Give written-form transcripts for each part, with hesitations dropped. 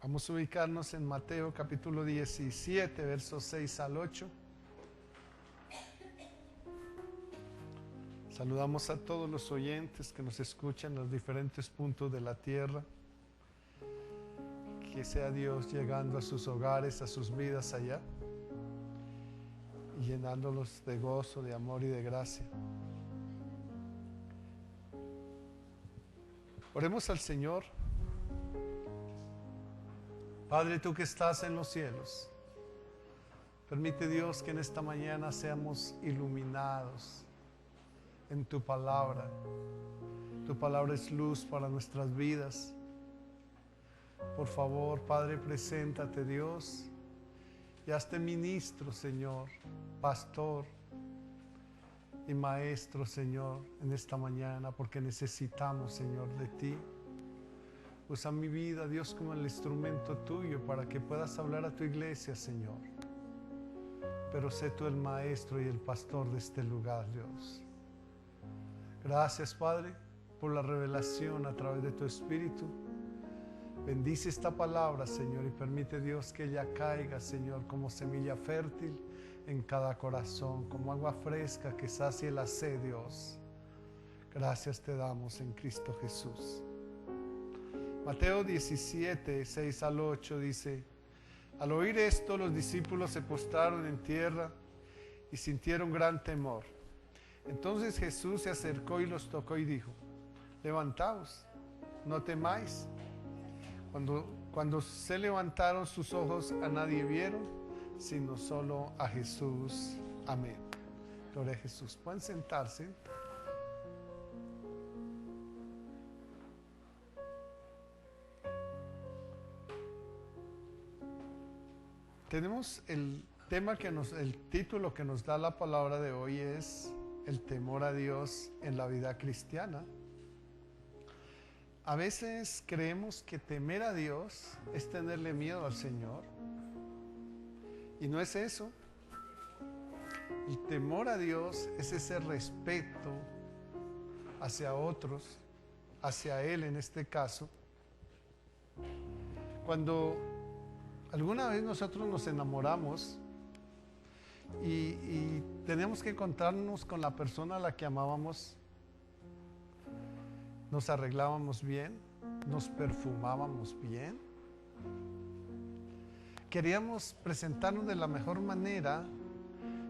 Vamos a ubicarnos en Mateo capítulo 17, versos 6 al 8. Saludamos a todos los oyentes que nos escuchan en los diferentes puntos de la tierra. Que sea Dios llegando a sus hogares, a sus vidas allá, y llenándolos de gozo, de amor y de gracia. Oremos al Señor. Padre, tú que estás en los cielos, permite Dios que en esta mañana seamos iluminados en tu palabra. Tu palabra es luz para nuestras vidas. Por favor, Padre, preséntate, Dios, y hazte ministro, Señor, pastor y maestro, Señor, en esta mañana, porque necesitamos, Señor, de ti. Usa mi vida, Dios, como el instrumento tuyo para que puedas hablar a tu iglesia, Señor. Pero sé tú el maestro y el pastor de este lugar, Dios. Gracias, Padre, por la revelación a través de tu Espíritu. Bendice esta palabra, Señor, y permite, Dios, que ella caiga, Señor, como semilla fértil en cada corazón, como agua fresca que sacie la sed, Dios. Gracias te damos en Cristo Jesús. Mateo 17, 6 al 8 dice: Al oír esto, los discípulos se postraron en tierra y sintieron gran temor. Entonces Jesús se acercó y los tocó y dijo: Levantaos, no temáis. Cuando se levantaron sus ojos, a nadie vieron, sino solo a Jesús. Amén. Gloria a Jesús. Pueden sentarse. Tenemos el título que nos da la palabra de hoy es el temor a Dios en la vida cristiana. A veces creemos que temer a Dios es tenerle miedo al Señor, y no es eso. El temor a Dios es ese respeto hacia otros, hacia Él en este caso. Cuando alguna vez nosotros nos enamoramos y tenemos que encontrarnos con la persona a la que amábamos, nos arreglábamos bien, nos perfumábamos bien, queríamos presentarnos de la mejor manera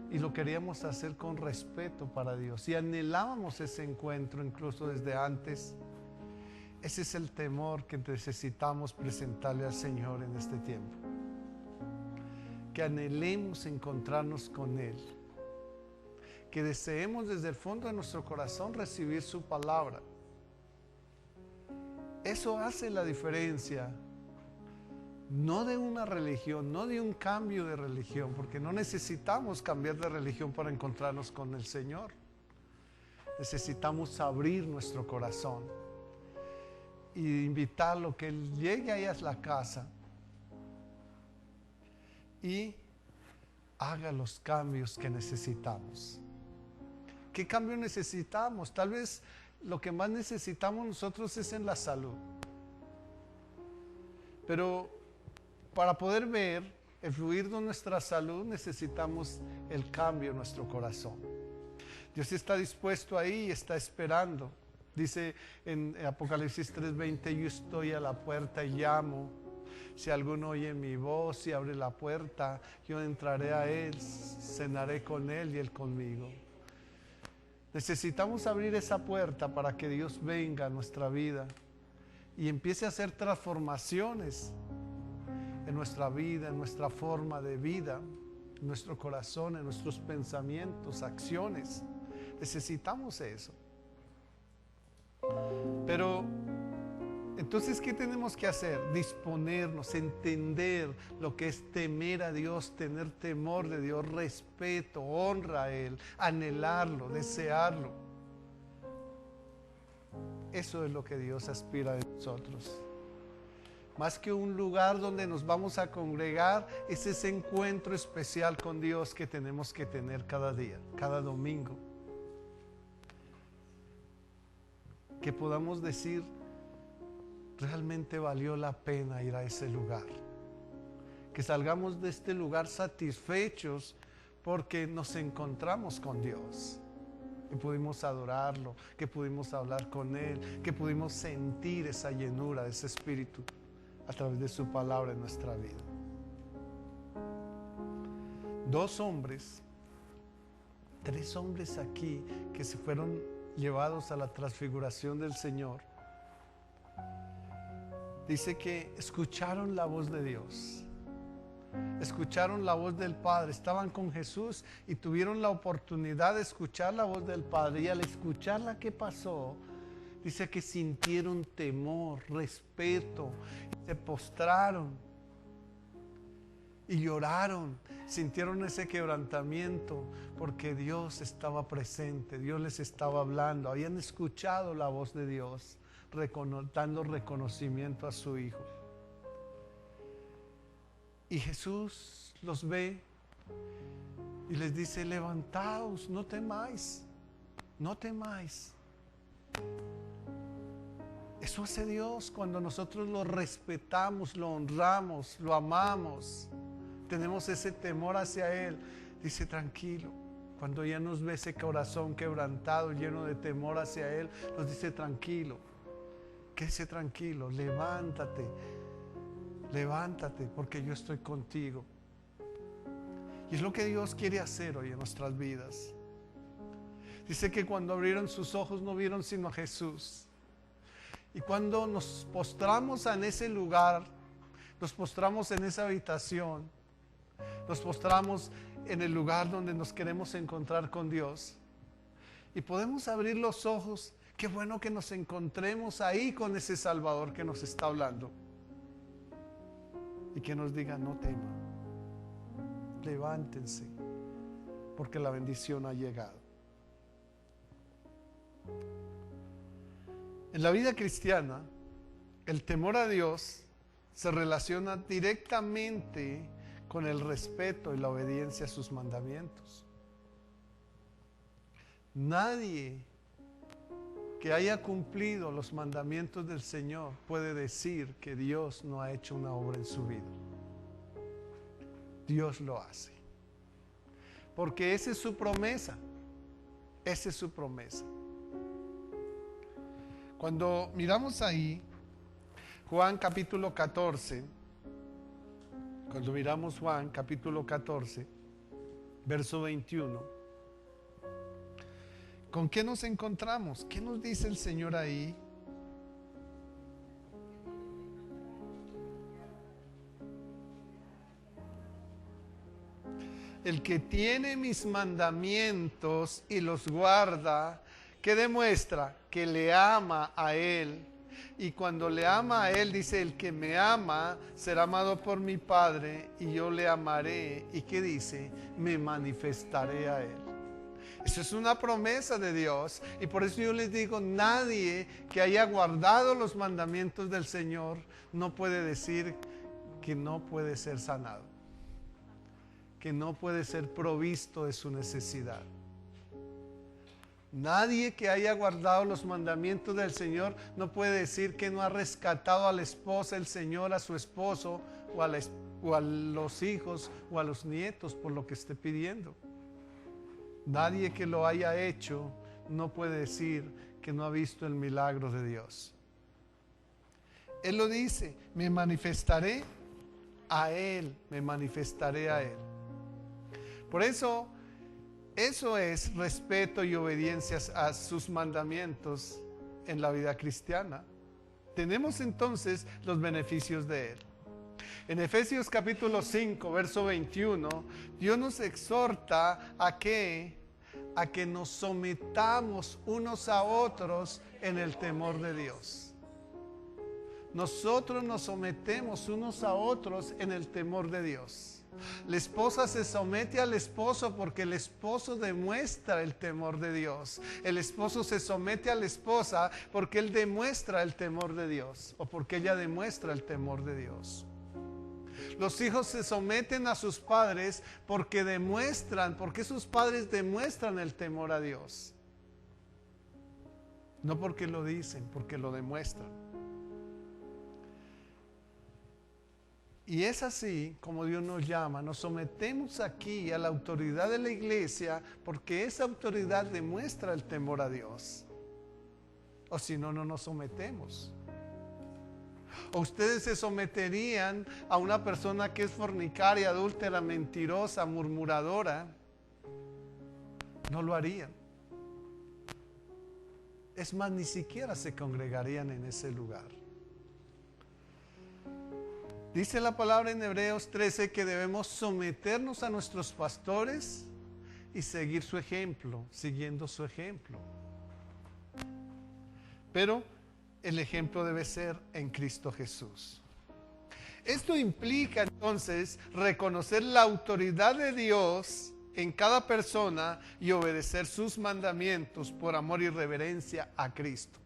y lo queríamos hacer con respeto para Dios, y anhelábamos ese encuentro incluso desde antes. Ese es el temor que necesitamos presentarle al Señor en este tiempo. Que anhelemos encontrarnos con Él. Que deseemos desde el fondo de nuestro corazón recibir su palabra. Eso hace la diferencia. No de una religión, no de un cambio de religión, porque no necesitamos cambiar de religión para encontrarnos con el Señor. Necesitamos abrir nuestro corazón y invitarlo, que Él llegue ahí a la casa y haga los cambios que necesitamos. ¿Qué cambio necesitamos? Tal vez lo que más necesitamos nosotros es en la salud. Pero para poder ver el fluir de nuestra salud necesitamos el cambio en nuestro corazón. Dios está dispuesto ahí y está esperando. Dice en Apocalipsis 3:20: Yo estoy a la puerta y llamo. Si alguno oye mi voz y abre la puerta, yo entraré a él, cenaré con él y él conmigo. Necesitamos abrir esa puerta para que Dios venga a nuestra vida y empiece a hacer transformaciones en nuestra vida, en nuestra forma de vida, en nuestro corazón, en nuestros pensamientos, acciones. Necesitamos eso. Pero entonces, ¿qué tenemos que hacer? Disponernos, entender lo que es temer a Dios, tener temor de Dios, respeto, honra a Él, anhelarlo, desearlo. Eso es lo que Dios aspira de nosotros. Más que un lugar donde nos vamos a congregar, es ese encuentro especial con Dios que tenemos que tener cada día, cada domingo. Que podamos decir: realmente valió la pena ir a ese lugar. Que salgamos de este lugar satisfechos porque nos encontramos con Dios. Que pudimos adorarlo, que pudimos hablar con Él, que pudimos sentir esa llenura de ese Espíritu a través de su palabra en nuestra vida. 2 hombres, 3 hombres aquí que se fueron llevados a la transfiguración del Señor. Dice que escucharon la voz de Dios, escucharon la voz del Padre, estaban con Jesús y tuvieron la oportunidad de escuchar la voz del Padre. Y al escucharla, ¿qué pasó? Dice que sintieron temor, respeto, se postraron y lloraron, sintieron ese quebrantamiento porque Dios estaba presente, Dios les estaba hablando, habían escuchado la voz de Dios, dando reconocimiento a su Hijo. Y Jesús los ve y les dice: levantaos, no temáis, no temáis. Eso hace Dios cuando nosotros lo respetamos, lo honramos, lo amamos, tenemos ese temor hacia Él. Dice: tranquilo. Cuando ya nos ve ese corazón quebrantado, lleno de temor hacia Él, nos dice: tranquilo, quédese tranquilo, levántate, levántate, porque yo estoy contigo. Y es lo que Dios quiere hacer hoy en nuestras vidas. Dice que cuando abrieron sus ojos no vieron sino a Jesús. Y cuando nos postramos en ese lugar, nos postramos en esa habitación, nos postramos en el lugar donde nos queremos encontrar con Dios, y podemos abrir los ojos, qué bueno que nos encontremos ahí con ese Salvador que nos está hablando. Y que nos diga: no teman, levántense, porque la bendición ha llegado. En la vida cristiana, el temor a Dios se relaciona directamente con el respeto y la obediencia a sus mandamientos. Nadie que haya cumplido los mandamientos del Señor puede decir que Dios no ha hecho una obra en su vida. Dios lo hace, porque esa es su promesa, esa es su promesa. Cuando miramos ahí Juan capítulo 14, cuando miramos Juan capítulo 14, verso 21, ¿con qué nos encontramos? ¿Qué nos dice el Señor ahí? El que tiene mis mandamientos y los guarda, ¿qué demuestra? Que le ama a Él. Y cuando le ama a Él, dice: el que me ama será amado por mi Padre, y yo le amaré. ¿Y qué dice? Me manifestaré a Él. Eso es una promesa de Dios, y por eso yo les digo: nadie que haya guardado los mandamientos del Señor no puede decir que no puede ser sanado, que no puede ser provisto de su necesidad. Nadie que haya guardado los mandamientos del Señor no puede decir que no ha rescatado a la esposa, el Señor, a su esposo, o a los hijos, o a los nietos, por lo que esté pidiendo. Nadie que lo haya hecho no puede decir que no ha visto el milagro de Dios. Él lo dice: me manifestaré a Él, me manifestaré a Él. Por eso es respeto y obediencia a sus mandamientos en la vida cristiana. Tenemos entonces los beneficios de Él. En Efesios capítulo 5, verso 21, Dios nos exhorta a que nos sometamos unos a otros en el temor de Dios. Nosotros nos sometemos unos a otros en el temor de Dios. La esposa se somete al esposo porque el esposo demuestra el temor de Dios. El esposo se somete a la esposa porque él demuestra el temor de Dios, o porque ella demuestra el temor de Dios. Los hijos se someten a sus padres porque sus padres demuestran el temor a Dios. No porque lo dicen, porque lo demuestran. Y es así como Dios nos llama. Nos sometemos aquí a la autoridad de la iglesia porque esa autoridad demuestra el temor a Dios. O si no, no nos sometemos. ¿O ustedes se someterían a una persona que es fornicaria, adúltera, mentirosa, murmuradora? No lo harían. Es más, ni siquiera se congregarían en ese lugar. Dice la palabra en Hebreos 13 que debemos someternos a nuestros pastores y seguir su ejemplo, siguiendo su ejemplo. Pero el ejemplo debe ser en Cristo Jesús. Esto implica entonces reconocer la autoridad de Dios en cada persona y obedecer sus mandamientos por amor y reverencia a Cristo.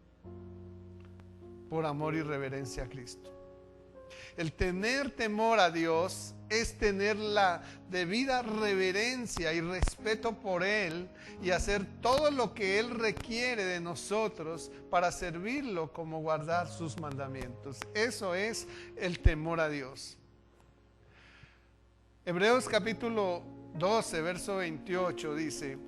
Por amor y reverencia a Cristo. El tener temor a Dios es tener la debida reverencia y respeto por Él y hacer todo lo que Él requiere de nosotros para servirlo, como guardar sus mandamientos. Eso es el temor a Dios. Hebreos capítulo 12, verso 28 dice: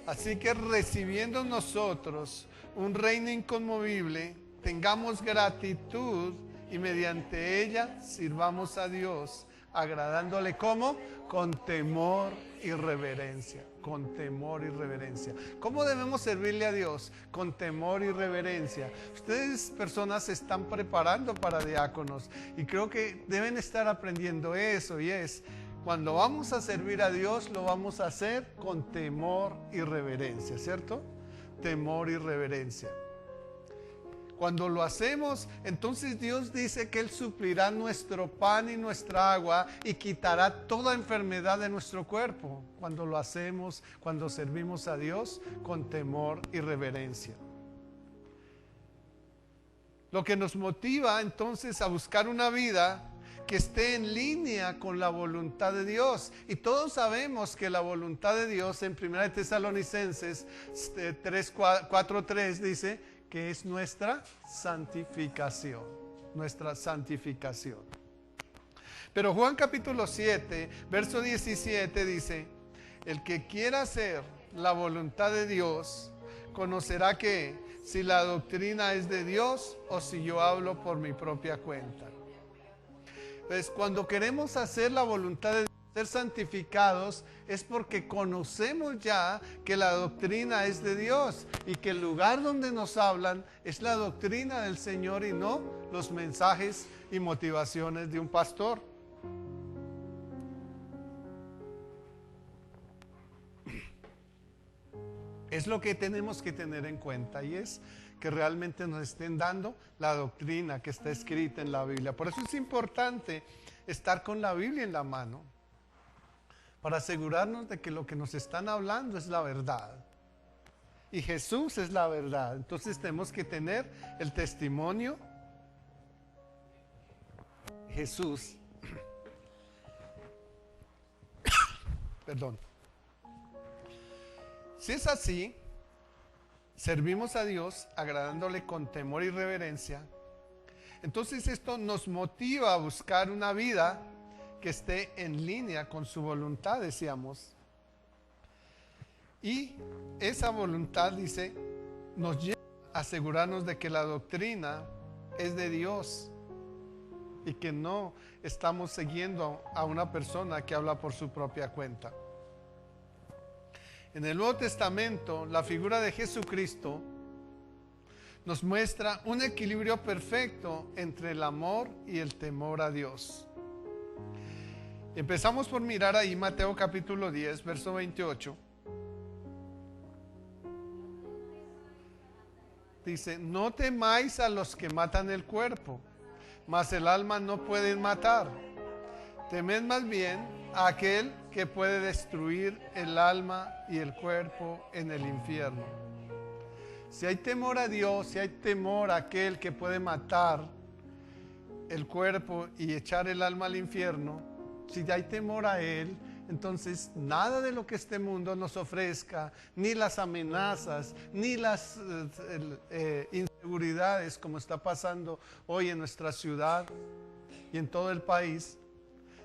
así que recibiendo nosotros un reino inconmovible, tengamos gratitud y mediante ella sirvamos a Dios, agradándole ¿cómo? Con temor y reverencia. Con temor y reverencia. ¿Cómo debemos servirle a Dios? Con temor y reverencia. Ustedes, personas, se están preparando para diáconos y creo que deben estar aprendiendo eso, y es: cuando vamos a servir a Dios, lo vamos a hacer con temor y reverencia, ¿cierto? Temor y reverencia. Cuando lo hacemos, entonces Dios dice que Él suplirá nuestro pan y nuestra agua y quitará toda enfermedad de nuestro cuerpo. Cuando lo hacemos, cuando servimos a Dios con temor y reverencia. Lo que nos motiva entonces a buscar una vida que esté en línea con la voluntad de Dios. Y todos sabemos que la voluntad de Dios en 1 Tesalonicenses 4:3 dice que es nuestra santificación. Nuestra santificación. Pero Juan capítulo 7, verso 17 dice: el que quiera hacer la voluntad de Dios, conocerá que si la doctrina es de Dios o si yo hablo por mi propia cuenta. Pues cuando queremos hacer la voluntad de Dios, ser santificados, es porque conocemos ya que la doctrina es de Dios y que el lugar donde nos hablan es la doctrina del Señor y no los mensajes y motivaciones de un pastor. Es lo que tenemos que tener en cuenta, y es que realmente nos estén dando la doctrina que está escrita en la Biblia. Por eso es importante estar con la Biblia en la mano, para asegurarnos de que lo que nos están hablando es la verdad. Y Jesús es la verdad. Entonces tenemos que tener el testimonio. Jesús. Perdón. Si es así, servimos a Dios agradándole con temor y reverencia. Entonces esto nos motiva a buscar una vida que esté en línea con su voluntad, decíamos. Y esa voluntad, dice, nos lleva a asegurarnos de que la doctrina es de Dios y que no estamos siguiendo a una persona que habla por su propia cuenta. En el Nuevo Testamento, la figura de Jesucristo nos muestra un equilibrio perfecto entre el amor y el temor a Dios. Empezamos por mirar ahí Mateo capítulo 10, verso 28. Dice: no temáis a los que matan el cuerpo, mas el alma no pueden matar. Temed más bien a aquel que puede destruir el alma y el cuerpo en el infierno. Si hay temor a Dios, si hay temor a aquel que puede matar el cuerpo y echar el alma al infierno, si hay temor a Él, entonces nada de lo que este mundo nos ofrezca, ni las amenazas, ni las inseguridades como está pasando hoy en nuestra ciudad, y en todo el país,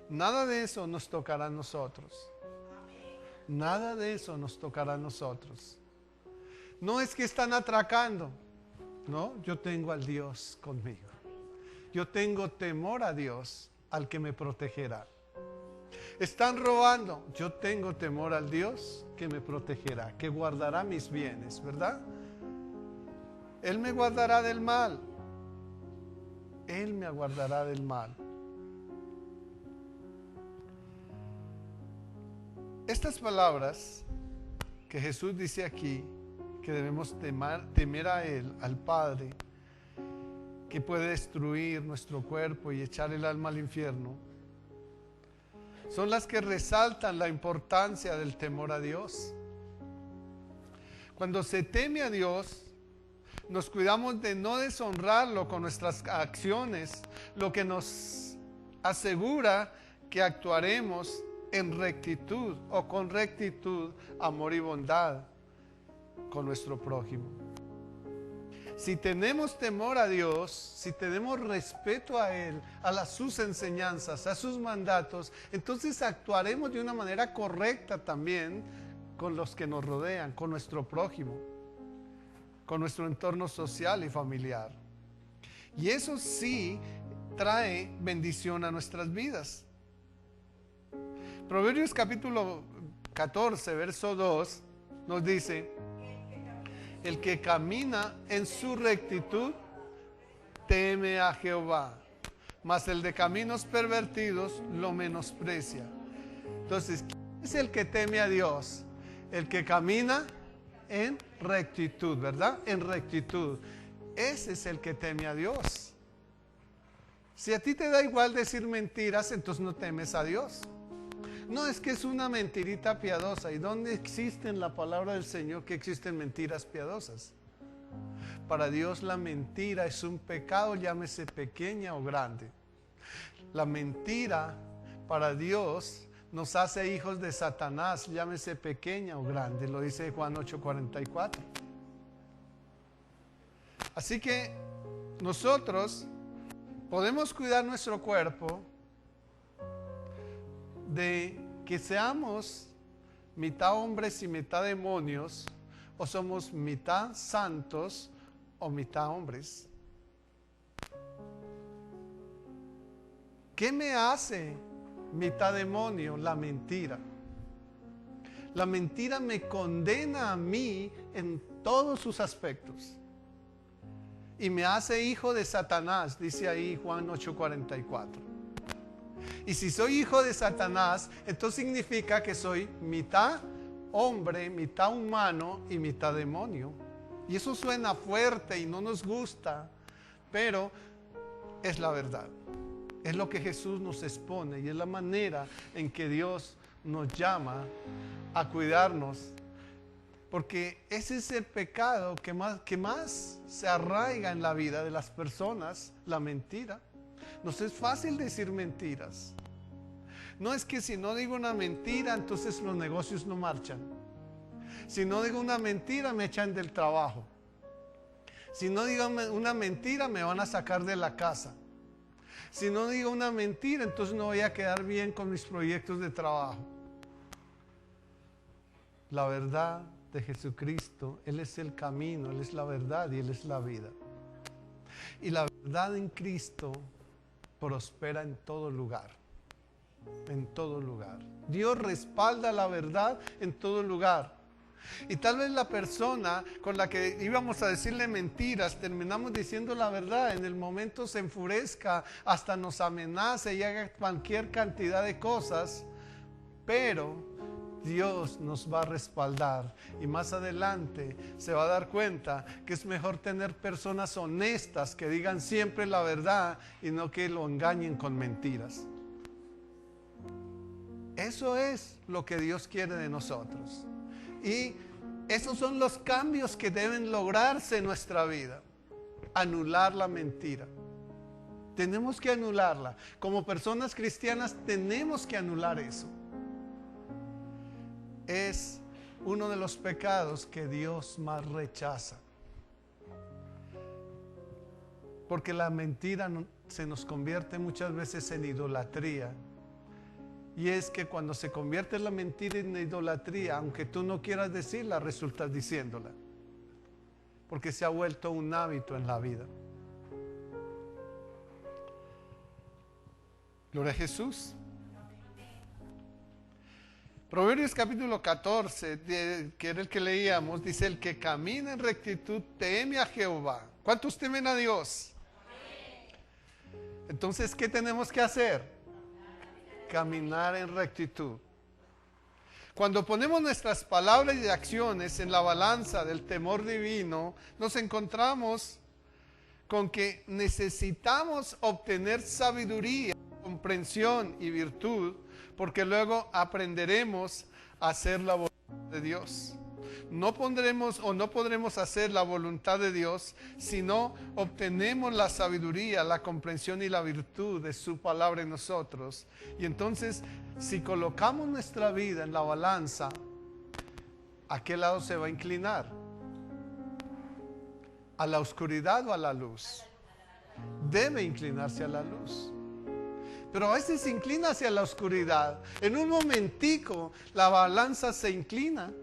nada de eso nos tocará a nosotros. Nada de eso nos tocará a nosotros. No es que están atracando. No, yo tengo al Dios conmigo. Yo tengo temor a Dios, al que me protegerá. Están robando. Yo tengo temor al Dios que me protegerá, que guardará mis bienes, ¿verdad? Él me guardará del mal. Él me guardará del mal. Estas palabras que Jesús dice aquí, que debemos temer a Él, al Padre, que puede destruir nuestro cuerpo y echar el alma al infierno, son las que resaltan la importancia del temor a Dios. Cuando se teme a Dios, nos cuidamos de no deshonrarlo con nuestras acciones, lo que nos asegura que actuaremos en rectitud o con rectitud, amor y bondad con nuestro prójimo. Si tenemos temor a Dios, si tenemos respeto a Él, sus enseñanzas, a sus mandatos, entonces actuaremos de una manera correcta también con los que nos rodean, con nuestro prójimo, con nuestro entorno social y familiar. Y eso sí trae bendición a nuestras vidas. Proverbios capítulo 14, verso 2 nos dice: el que camina en su rectitud teme a Jehová, mas el de caminos pervertidos lo menosprecia. Entonces, ¿quién es el que teme a Dios? El que camina en rectitud, ¿verdad? En rectitud. Ese es el que teme a Dios. Si a ti te da igual decir mentiras, entonces no temes a Dios. No, es que es una mentirita piadosa. ¿Y dónde existe en la palabra del Señor que existen mentiras piadosas? Para Dios la mentira es un pecado, llámese pequeña o grande. La mentira para Dios nos hace hijos de Satanás, llámese pequeña o grande. Lo dice Juan 8:44. Así que nosotros podemos cuidar nuestro cuerpo de que seamos mitad hombres y mitad demonios, o somos mitad santos o mitad hombres. ¿Qué me hace mitad demonio? La mentira. La mentira me condena a mí en todos sus aspectos y me hace hijo de Satanás, dice ahí Juan 8:44. Y si soy hijo de Satanás, entonces significa que soy mitad hombre, mitad humano y mitad demonio. Y eso suena fuerte y no nos gusta, pero es la verdad. Es lo que Jesús nos expone y es la manera en que Dios nos llama a cuidarnos. Porque ese es el pecado que más se arraiga en la vida de las personas, la mentira. Nos es fácil decir mentiras. No es que si no digo una mentira, entonces los negocios no marchan. Si no digo una mentira, me echan del trabajo. Si no digo una mentira, me van a sacar de la casa. Si no digo una mentira, entonces no voy a quedar bien con mis proyectos de trabajo. La verdad de Jesucristo, Él es el camino, Él es la verdad y Él es la vida. Y la verdad en Cristo prospera en todo lugar. En todo lugar. Dios respalda la verdad en todo lugar. Y tal vez la persona con la que íbamos a decirle mentiras, terminamos diciendo la verdad, en el momento se enfurezca, hasta nos amenace y haga cualquier cantidad de cosas, pero Dios nos va a respaldar y más adelante se va a dar cuenta que es mejor tener personas honestas que digan siempre la verdad y no que lo engañen con mentiras. Eso es lo que Dios quiere de nosotros. Y esos son los cambios que deben lograrse en nuestra vida. Anular la mentira. Tenemos que anularla. Como personas cristianas tenemos que anular eso. Es uno de los pecados que Dios más rechaza. Porque la mentira se nos convierte muchas veces en idolatría. Y es que cuando se convierte la mentira en idolatría, aunque tú no quieras decirla, resultas diciéndola. Porque se ha vuelto un hábito en la vida. Gloria a Jesús. Proverbios capítulo 14, que era el que leíamos, dice: el que camina en rectitud teme a Jehová. ¿Cuántos temen a Dios? Entonces, ¿qué tenemos que hacer? Caminar en rectitud. Cuando ponemos nuestras palabras y acciones en la balanza del temor divino, nos encontramos con que necesitamos obtener sabiduría, comprensión y virtud, porque luego aprenderemos a hacer la voluntad de Dios. No podremos hacer la voluntad de Dios si no obtenemos la sabiduría, la comprensión y la virtud de su palabra en nosotros. Y entonces, si colocamos nuestra vida en la balanza, ¿a qué lado se va a inclinar? ¿A la oscuridad o a la luz? Debe inclinarse a la luz. Pero a veces se inclina hacia la oscuridad. En un momentico la balanza se inclina.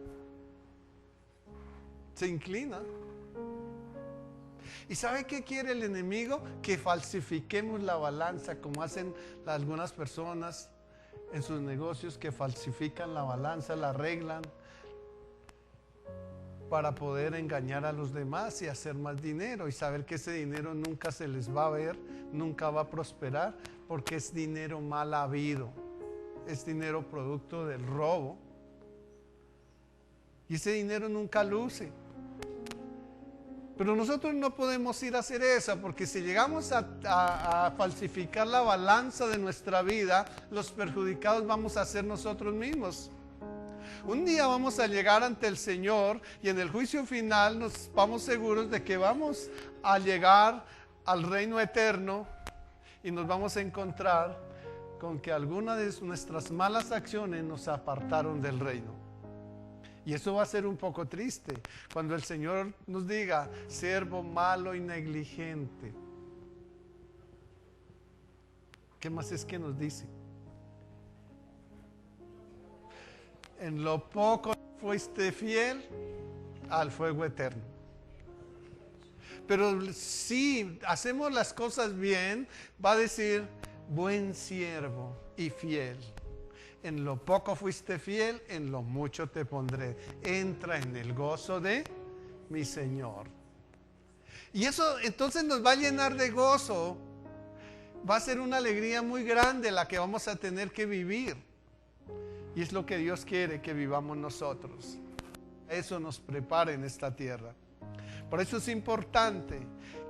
Se inclina. ¿Y sabe qué quiere el enemigo? Que falsifiquemos la balanza, como hacen algunas personas en sus negocios, que falsifican la balanza, la arreglan para poder engañar a los demás y hacer más dinero, y saber que ese dinero nunca se les va a ver, nunca va a prosperar, porque es dinero mal habido, es dinero producto del robo, y ese dinero nunca luce. Pero nosotros no podemos ir a hacer eso, porque si llegamos a falsificar la balanza de nuestra vida, los perjudicados vamos a ser nosotros mismos. Un día vamos a llegar ante el Señor y en el juicio final nos vamos seguros de que vamos a llegar al reino eterno y nos vamos a encontrar con que algunas de nuestras malas acciones nos apartaron del reino. Y eso va a ser un poco triste cuando el Señor nos diga: siervo malo y negligente. ¿Qué más es que nos dice? En lo poco fuiste fiel, al fuego eterno. Pero si hacemos las cosas bien, va a decir: buen siervo y fiel. En lo poco fuiste fiel, en lo mucho te pondré. Entra en el gozo de mi Señor. Y eso entonces nos va a llenar de gozo. Va a ser una alegría muy grande la que vamos a tener que vivir. Y es lo que Dios quiere que vivamos nosotros. Eso nos prepara en esta tierra. Por eso es importante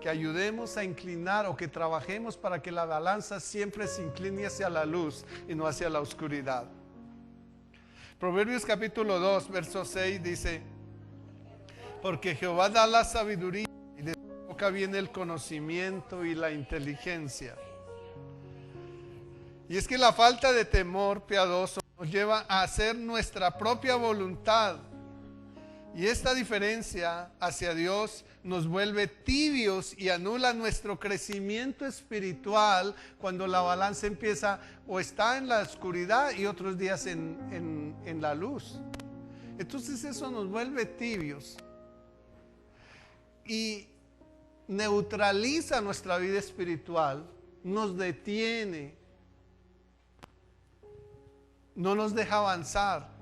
que ayudemos a inclinar, o que trabajemos para que la balanza siempre se incline hacia la luz y no hacia la oscuridad. Proverbios capítulo 2, verso 6 dice: porque Jehová da la sabiduría y de su boca viene el conocimiento y la inteligencia. Y es que la falta de temor piadoso nos lleva a hacer nuestra propia voluntad. Y esta diferencia hacia Dios nos vuelve tibios y anula nuestro crecimiento espiritual cuando la balanza empieza o está en la oscuridad y otros días en la luz. Entonces eso nos vuelve tibios y neutraliza nuestra vida espiritual, nos detiene, no nos deja avanzar.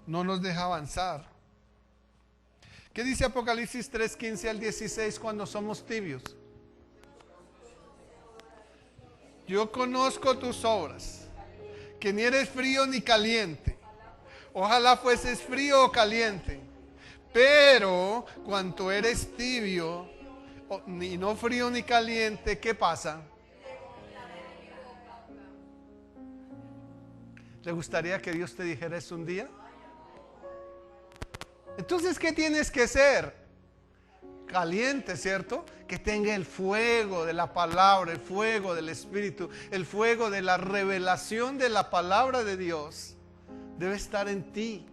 No nos deja avanzar. ¿Qué dice Apocalipsis 3:15 al 16 cuando somos tibios? Yo conozco tus obras, que ni eres frío ni caliente. Ojalá fueses frío o caliente. Pero cuanto eres tibio, ni no frío ni caliente, ¿qué pasa? ¿Le gustaría que Dios te dijera eso un día? Entonces, ¿qué tienes que ser? Caliente, ¿cierto? Que tenga el fuego de la palabra, el fuego del Espíritu, el fuego de la revelación de la palabra de Dios. Debe estar en ti.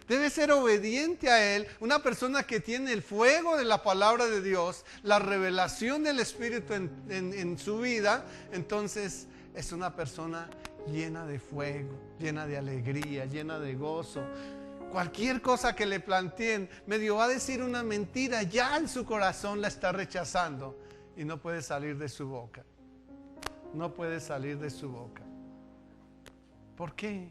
Debe ser obediente a Él. Una persona que tiene el fuego de la palabra de Dios, la revelación del Espíritu en su vida, entonces es una persona llena de fuego, llena de alegría, llena de gozo. Cualquier cosa que le planteen, medio va a decir una mentira, ya en su corazón la está rechazando y no puede salir de su boca. No puede salir de su boca. ¿Por qué?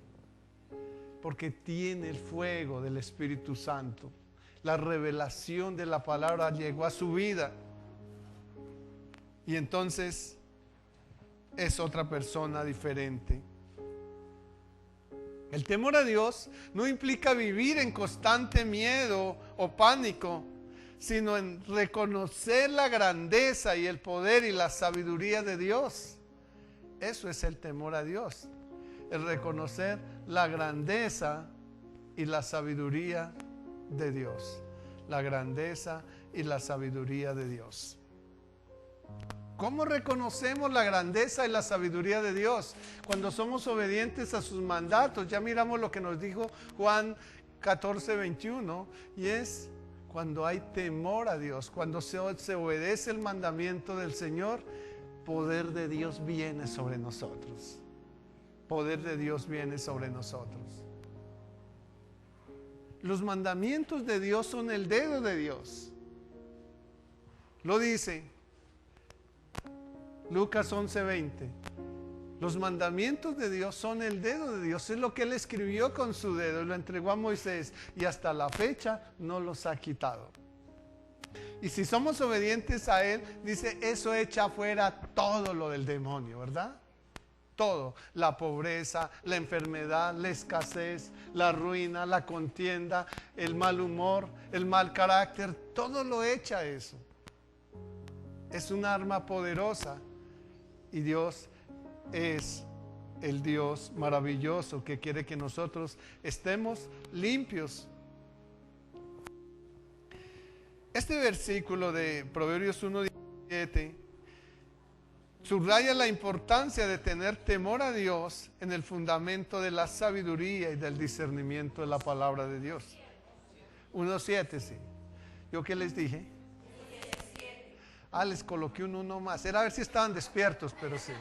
Porque tiene el fuego del Espíritu Santo. La revelación de la palabra llegó a su vida. Y entonces es otra persona diferente. El temor a Dios no implica vivir en constante miedo o pánico, sino en reconocer la grandeza y el poder y la sabiduría de Dios. Eso es el temor a Dios. El reconocer la grandeza y la sabiduría de Dios. La grandeza y la sabiduría de Dios. ¿Cómo reconocemos la grandeza y la sabiduría de Dios? Cuando somos obedientes a sus mandatos. Ya miramos lo que nos dijo Juan 14:21, y es cuando hay temor a Dios, cuando se obedece el mandamiento del Señor, poder de Dios viene sobre nosotros. Poder de Dios viene sobre nosotros. Los mandamientos de Dios son el dedo de Dios. Lo dice Lucas 11:20. Los mandamientos de Dios son el dedo de Dios. Es lo que Él escribió con su dedo y lo entregó a Moisés, y hasta la fecha no los ha quitado. Y si somos obedientes a Él, dice, eso echa fuera todo lo del demonio, ¿verdad? Todo, la pobreza, la enfermedad, la escasez, la ruina, la contienda, el mal humor, el mal carácter, todo lo echa eso. Es un arma poderosa, y Dios es el Dios maravilloso que quiere que nosotros estemos limpios. Este versículo de Proverbios 1:17 subraya la importancia de tener temor a Dios en el fundamento de la sabiduría y del discernimiento de la palabra de Dios. 1:7, sí. ¿Yo qué les dije? Les coloqué un 1 más. Era a ver si estaban despiertos, pero sí.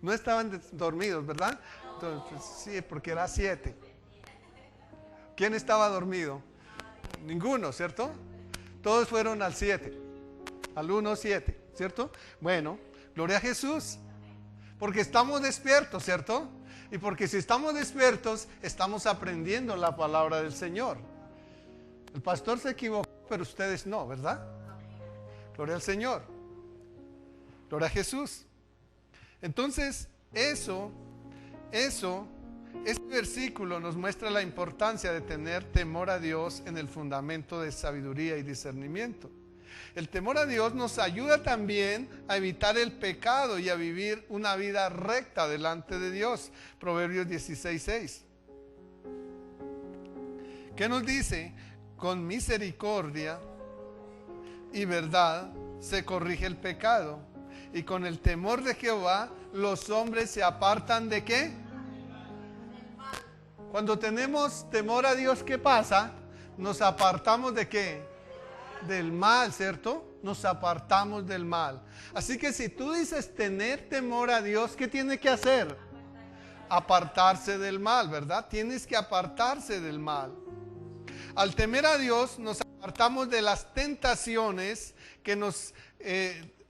No estaban dormidos, ¿verdad? Entonces, sí, porque era 7. ¿Quién estaba dormido? Ninguno, ¿cierto? Todos fueron al 7. Al 1:7, ¿cierto? Bueno, gloria a Jesús. Porque estamos despiertos, ¿cierto? Y porque si estamos despiertos, estamos aprendiendo la palabra del Señor. El pastor se equivocó, pero ustedes no, ¿verdad? Gloria al Señor. Gloria a Jesús. Entonces, este versículo nos muestra la importancia de tener temor a Dios en el fundamento de sabiduría y discernimiento. El temor a Dios nos ayuda también a evitar el pecado y a vivir una vida recta delante de Dios. Proverbios 16:6. ¿Qué nos dice? Con misericordia y verdad se corrige el pecado, y con el temor de Jehová los hombres se apartan ¿de qué? Cuando tenemos temor a Dios, ¿qué pasa? Nos apartamos ¿de qué? Del mal, ¿cierto? Nos apartamos del mal. Así que si tú dices tener temor a Dios, ¿qué tiene que hacer? Apartarse del mal, ¿verdad? Tienes que apartarse del mal. Al temer a Dios, nos apartamos de las tentaciones que nos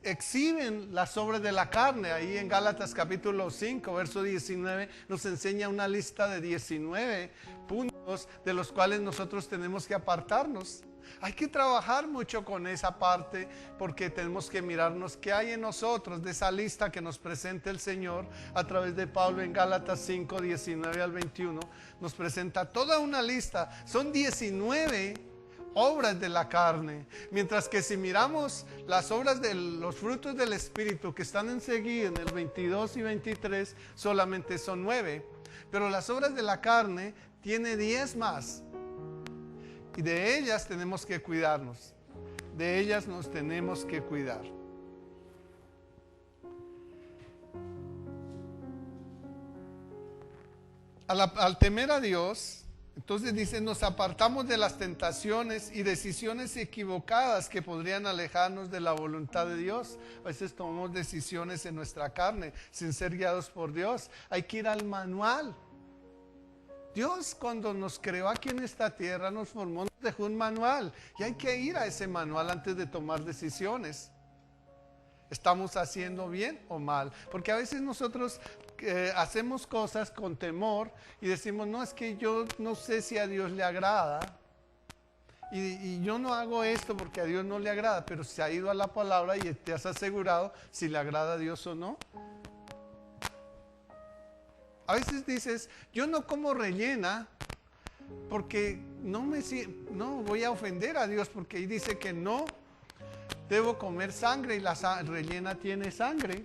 exhiben las obras de la carne. Ahí en Gálatas capítulo 5, verso 19, nos enseña una lista de 19 puntos de los cuales nosotros tenemos que apartarnos. Hay que trabajar mucho con esa parte, porque tenemos que mirarnos qué hay en nosotros de esa lista que nos presenta el Señor a través de Pablo en Gálatas 5, 19 al 21. Nos presenta toda una lista. Son 19 obras de la carne, mientras que si miramos las obras de los frutos del Espíritu que están enseguida en el 22 y 23, solamente son 9. Pero las obras de la carne tiene 10 más. Y de ellas tenemos que cuidarnos. De ellas nos tenemos que cuidar. al temer a Dios, entonces dice, nos apartamos de las tentaciones y decisiones equivocadas que podrían alejarnos de la voluntad de Dios. A veces tomamos decisiones en nuestra carne sin ser guiados por Dios. Hay que ir al manual. Dios, cuando nos creó aquí en esta tierra, nos formó, nos dejó un manual, y hay que ir a ese manual antes de tomar decisiones. ¿Estamos haciendo bien o mal? Porque a veces nosotros hacemos cosas con temor y decimos, no, es que yo no sé si a Dios le agrada, y yo no hago esto porque a Dios no le agrada, pero se ha ido a la palabra y te has asegurado si le agrada a Dios o no. A veces dices, yo no como rellena porque no voy a ofender a Dios, porque ahí dice que no debo comer sangre y la rellena tiene sangre.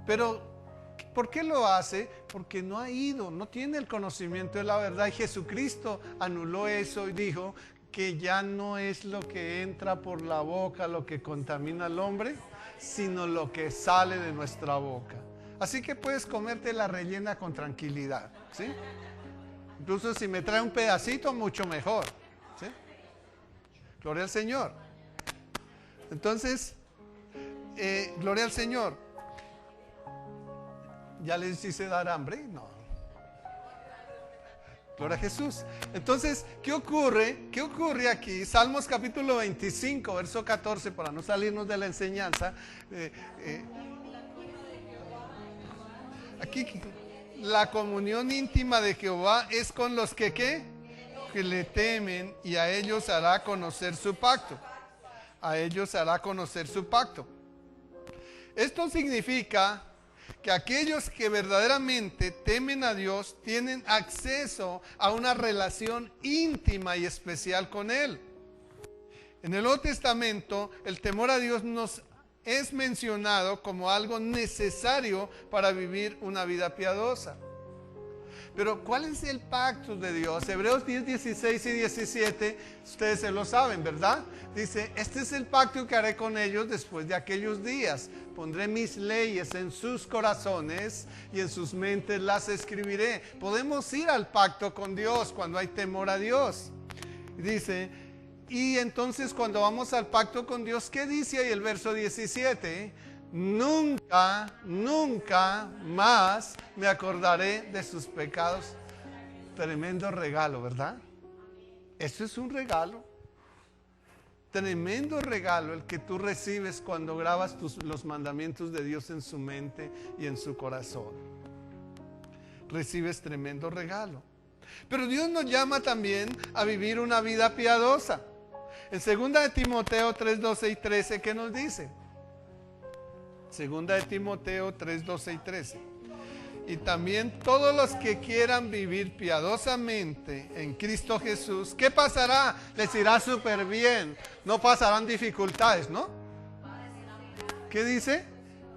Pero, ¿por qué lo hace? Porque no ha ido, no tiene el conocimiento de la verdad. Y Jesucristo anuló eso y dijo que ya no es lo que entra por la boca lo que contamina al hombre, sino lo que sale de nuestra boca. Así que puedes comerte la rellena con tranquilidad, ¿sí? Incluso si me trae un pedacito, mucho mejor, ¿sí? Gloria al Señor. Entonces, gloria al Señor. ¿Ya les hice dar hambre? No. Gloria a Jesús. Entonces, ¿qué ocurre? ¿Qué ocurre aquí? Salmos capítulo 25, verso 14, para no salirnos de la enseñanza. Aquí, la comunión íntima de Jehová es con los que, ¿qué? Que le temen, y a ellos hará conocer su pacto. A ellos hará conocer su pacto. Esto significa que aquellos que verdaderamente temen a Dios tienen acceso a una relación íntima y especial con Él. En el Nuevo Testamento, el temor a Dios nos es mencionado como algo necesario para vivir una vida piadosa. Pero ¿cuál es el pacto de Dios? Hebreos 10, 16 y 17, ustedes se lo saben, ¿verdad? Dice, este es el pacto que haré con ellos después de aquellos días. Pondré mis leyes en sus corazones y en sus mentes las escribiré. Podemos ir al pacto con Dios cuando hay temor a Dios. Dice, y entonces cuando vamos al pacto con Dios, ¿qué dice ahí el verso 17? Nunca, nunca más me acordaré de sus pecados. Tremendo regalo, ¿verdad? Eso es un regalo. Tremendo regalo el que tú recibes cuando grabas los mandamientos de Dios en su mente y en su corazón. Recibes tremendo regalo. Pero Dios nos llama también a vivir una vida piadosa. En 2 de Timoteo 3, 12 y 13, ¿qué nos dice? 2 de Timoteo 3, 12 y 13. Y también todos los que quieran vivir piadosamente en Cristo Jesús, ¿qué pasará? Les irá súper bien. No pasarán dificultades, ¿no? ¿Qué dice?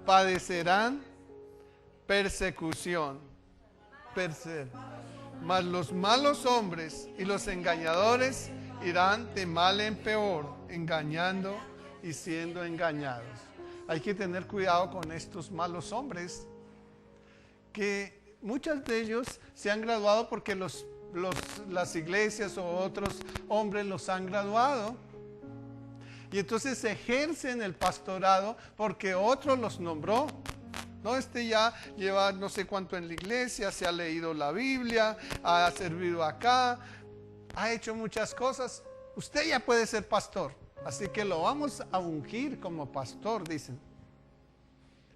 Padecerán persecución. Mas los malos hombres y los engañadores irán de mal en peor, engañando y siendo engañados. Hay que tener cuidado con estos malos hombres, que muchos de ellos se han graduado porque las iglesias o otros hombres los han graduado. Y entonces ejercen el pastorado porque otro los nombró. No, ya lleva no sé cuánto en la iglesia, se ha leído la Biblia, ha servido acá, ha hecho muchas cosas. Usted ya puede ser pastor, así que lo vamos a ungir como pastor, dicen.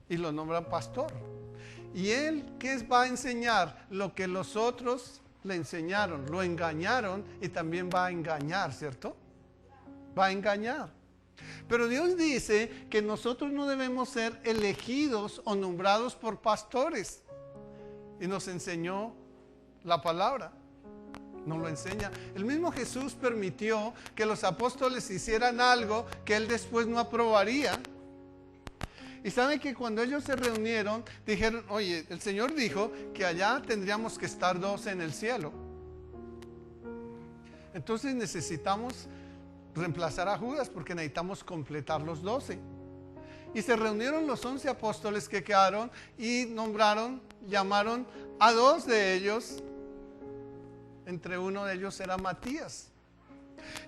Y lo nombran pastor. ¿Y él qué va a enseñar? Lo que los otros le enseñaron, lo engañaron y también va a engañar, ¿cierto? Va a engañar. Pero Dios dice que nosotros no debemos ser elegidos o nombrados por pastores. Y nos enseñó la palabra. Nos lo enseña. El mismo Jesús permitió que los apóstoles hicieran algo que él después no aprobaría. Y saben que cuando ellos se reunieron, dijeron, oye, el Señor dijo que allá tendríamos que estar 12 en el cielo. Entonces necesitamos reemplazar a Judas porque necesitamos completar los 12. Y se reunieron los 11 apóstoles que quedaron y llamaron a dos de ellos, entre uno de ellos era Matías.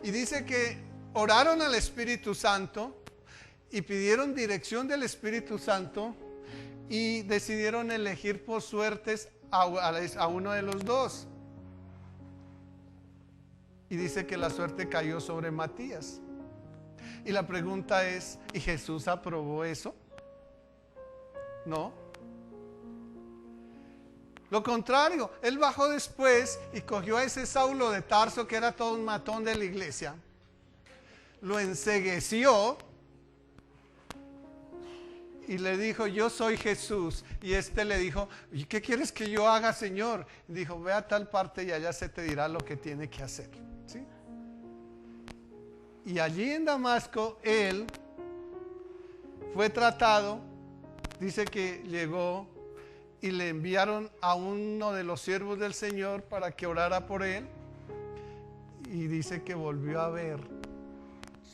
Y dice que oraron al Espíritu Santo y pidieron dirección del Espíritu Santo y decidieron elegir por suertes a uno de los dos. Y dice que la suerte cayó sobre Matías. Y la pregunta es, ¿y Jesús aprobó eso? No. Lo contrario, él bajó después y cogió a ese Saulo de Tarso, que era todo un matón de la iglesia, lo encegueció y le dijo, yo soy Jesús. Y este le dijo, ¿y qué quieres que yo haga, Señor? Y dijo, ve a tal parte y allá se te dirá lo que tiene que hacer. ¿Sí? Y allí en Damasco él fue tratado. Dice que llegó y le enviaron a uno de los siervos del Señor para que orara por él. Y dice que volvió a ver,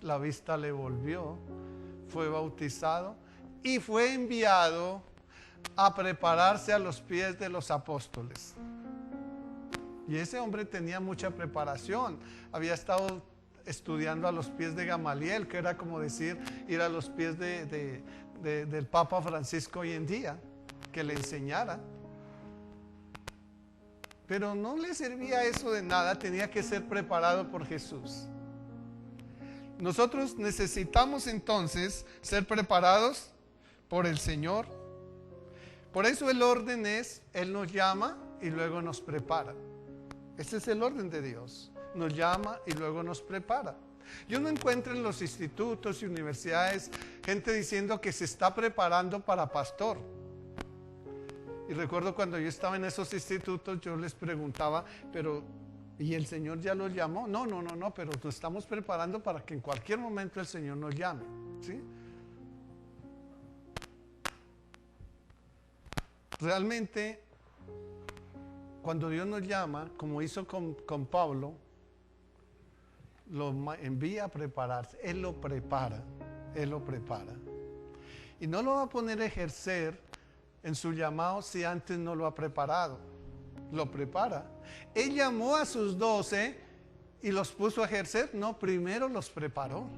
la vista le volvió, fue bautizado y fue enviado a prepararse a los pies de los apóstoles. Y ese hombre tenía mucha preparación, había estado estudiando a los pies de Gamaliel, que era como decir, ir a los pies del Papa Francisco hoy en día, que le enseñara. Pero no le servía eso de nada, tenía que ser preparado por Jesús. Nosotros necesitamos entonces ser preparados por el Señor. Por eso el orden es, Él nos llama y luego nos prepara. Ese es el orden de Dios. Nos llama y luego nos prepara. Yo no encuentro en los institutos y universidades gente diciendo que se está preparando para pastor. Y recuerdo cuando yo estaba en esos institutos, yo les preguntaba, pero ¿y el Señor ya los llamó? No, pero nos estamos preparando para que en cualquier momento el Señor nos llame. ¿Sí? Realmente, cuando Dios nos llama, como hizo con Pablo, lo envía a prepararse. Él lo prepara. Él lo prepara. Y no lo va a poner a ejercer en su llamado si antes no lo ha preparado. Lo prepara. Él llamó a sus 12 y los puso a ejercer. No, primero los preparó.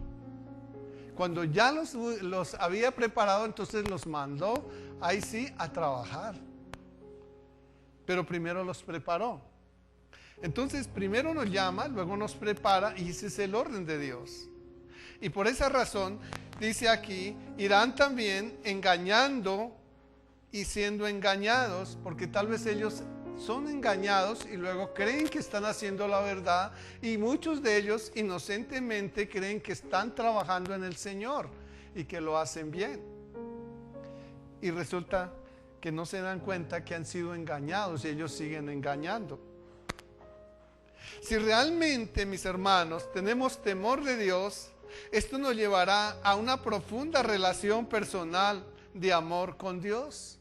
Cuando ya los había preparado, entonces los mandó, ahí sí, a trabajar. Pero primero los preparó. Entonces, primero nos llama, luego nos prepara, y ese es el orden de Dios. Y por esa razón, dice aquí, irán también engañando y siendo engañados, porque tal vez ellos son engañados y luego creen que están haciendo la verdad, y muchos de ellos inocentemente creen que están trabajando en el Señor y que lo hacen bien. Y resulta que no se dan cuenta que han sido engañados y ellos siguen engañando. Si realmente, mis hermanos, tenemos temor de Dios, esto nos llevará a una profunda relación personal de amor con Dios.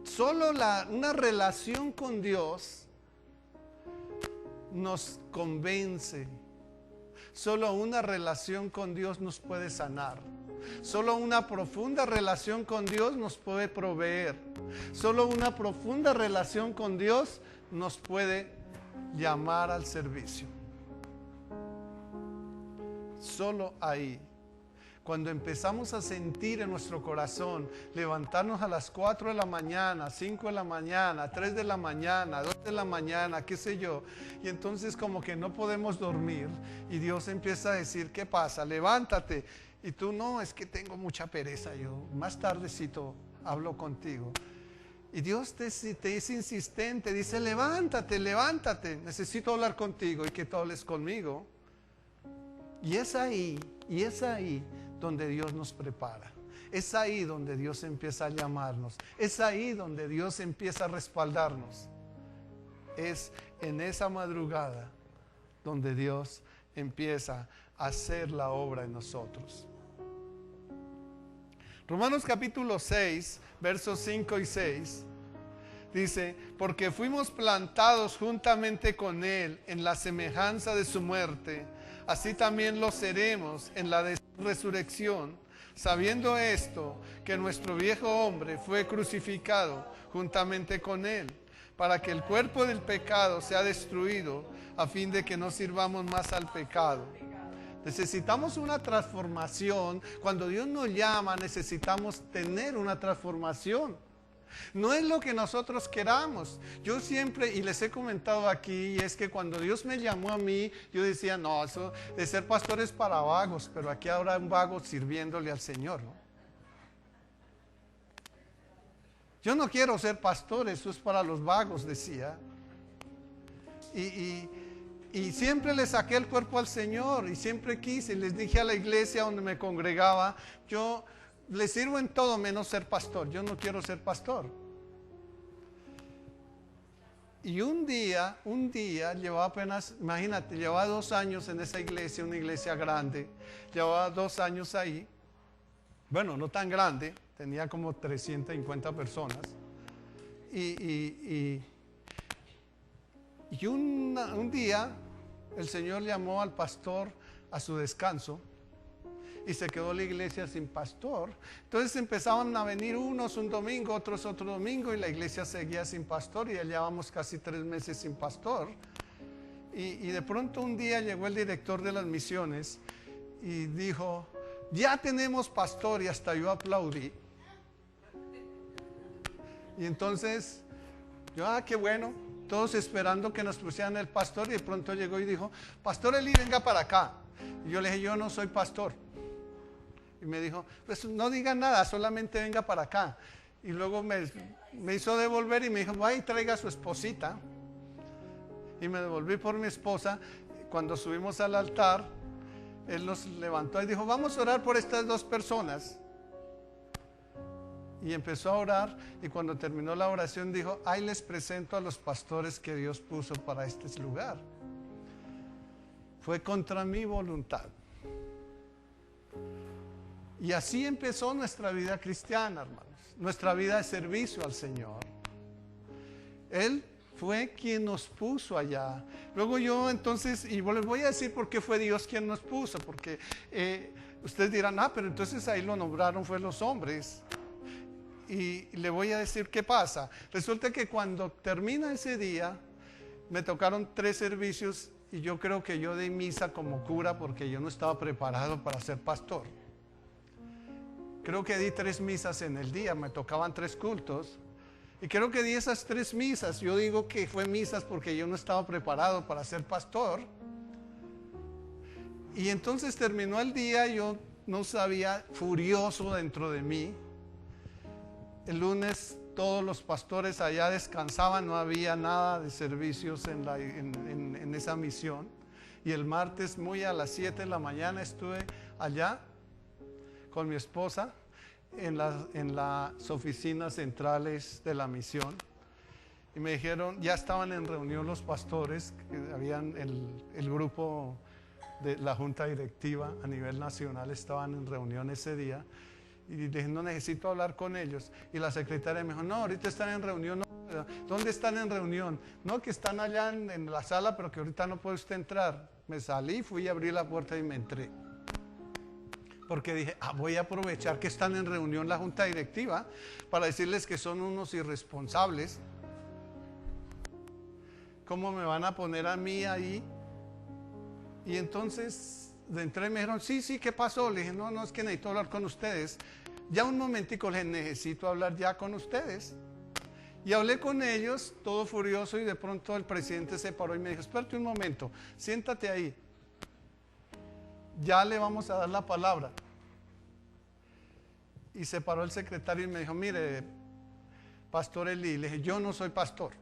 Solo una relación con Dios nos convence. Solo una relación con Dios nos puede sanar. Solo una profunda relación con Dios nos puede proveer. Solo una profunda relación con Dios nos puede llamar al servicio. Solo ahí. Cuando empezamos a sentir en nuestro corazón levantarnos a las 4 de la mañana, 5 de la mañana, 3 de la mañana, 2 de la mañana, qué sé yo, y entonces como que no podemos dormir y Dios empieza a decir, ¿qué pasa? Levántate. Y tú, no, es que tengo mucha pereza, yo más tardecito hablo contigo. Y Dios te es insistente, dice, levántate, necesito hablar contigo y que tú hables conmigo. Y es ahí donde Dios nos prepara. Es ahí donde Dios empieza a llamarnos. Es ahí donde Dios empieza a respaldarnos. Es en esa madrugada donde Dios empieza a hacer la obra en nosotros. Romanos capítulo 6, versos 5 y 6, dice, porque fuimos plantados juntamente con Él en la semejanza de su muerte, así también lo seremos en la de su resurrección, sabiendo esto, que nuestro viejo hombre fue crucificado juntamente con él, para que el cuerpo del pecado sea destruido, a fin de que no sirvamos más al pecado. Necesitamos una transformación. Cuando Dios nos llama, necesitamos tener una transformación. No es lo que nosotros queramos. Yo siempre, y les he comentado aquí, es que cuando Dios me llamó a mí, yo decía, no, eso de ser pastor es para vagos, pero aquí habrá un vago sirviéndole al Señor, ¿no? Yo no quiero ser pastor, eso es para los vagos, decía. Y siempre le saqué el cuerpo al Señor, y siempre quise, les dije a la iglesia donde me congregaba, yo le sirvo en todo menos ser pastor, yo no quiero ser pastor. Y un día, llevaba apenas, imagínate, llevaba 2 años en esa iglesia, una iglesia grande, llevaba 2 años ahí, bueno, no tan grande, tenía como 350 personas, y un día el Señor llamó al pastor a su descanso y se quedó la iglesia sin pastor. Entonces empezaban a venir unos un domingo, otros otro domingo, y la iglesia seguía sin pastor, y ya llevamos casi 3 meses sin pastor. Y de pronto un día llegó el director de las misiones y dijo, ya tenemos pastor, y hasta yo aplaudí. Y entonces yo, qué bueno, todos esperando que nos pusieran el pastor, y de pronto llegó y dijo, Pastor Eli, venga para acá. Y yo le dije, yo no soy pastor. Y me dijo, pues no diga nada, solamente venga para acá. Y luego me hizo devolver y me dijo, vaya y traiga a su esposita. Y me devolví por mi esposa. Cuando subimos al altar, él nos levantó y dijo, vamos a orar por estas 2 personas. Y empezó a orar, y cuando terminó la oración dijo, ahí les presento a los pastores que Dios puso para este lugar. Fue contra mi voluntad. Y así empezó nuestra vida cristiana, hermanos, nuestra vida de servicio al Señor. Él fue quien nos puso allá. Luego yo entonces, y les voy a decir por qué fue Dios quien nos puso, porque ustedes dirán, pero entonces ahí lo nombraron fue los hombres. Y le voy a decir qué pasa. Resulta que cuando termina ese día, me tocaron 3 servicios, y yo creo que yo di misa como cura porque yo no estaba preparado para ser pastor. Creo que di 3 misas en el día, me tocaban 3 cultos, y creo que di esas 3 misas. Yo digo que fue misas porque yo no estaba preparado para ser pastor. Y entonces terminó el día, yo no sabía, furioso dentro de mí. El lunes todos los pastores allá descansaban, no había nada de servicios en esa misión. Y el martes muy a las 7 de la mañana estuve allá con mi esposa en las oficinas centrales de la misión, y me dijeron, ya estaban en reunión los pastores, que habían el grupo de la junta directiva a nivel nacional, estaban en reunión ese día, y dije, no, necesito hablar con ellos. Y la secretaria me dijo, no, ahorita están en reunión. No, ¿dónde están en reunión? No, que están allá en la sala, pero que ahorita no puede usted entrar. Me salí, fui a abrir la puerta y me entré. Porque dije, voy a aprovechar que están en reunión la junta directiva para decirles que son unos irresponsables. ¿Cómo me van a poner a mí ahí? Y entonces entré y me dijeron, sí, ¿qué pasó? Le dije, no, es que necesito hablar con ustedes. Ya un momentico, les necesito hablar ya con ustedes. Y hablé con ellos, todo furioso, y de pronto el presidente se paró y me dijo, espérate un momento, siéntate ahí. Ya le vamos a dar la palabra. Y se paró el secretario y me dijo, mire, Pastor Eli. Le dije, yo no soy pastor.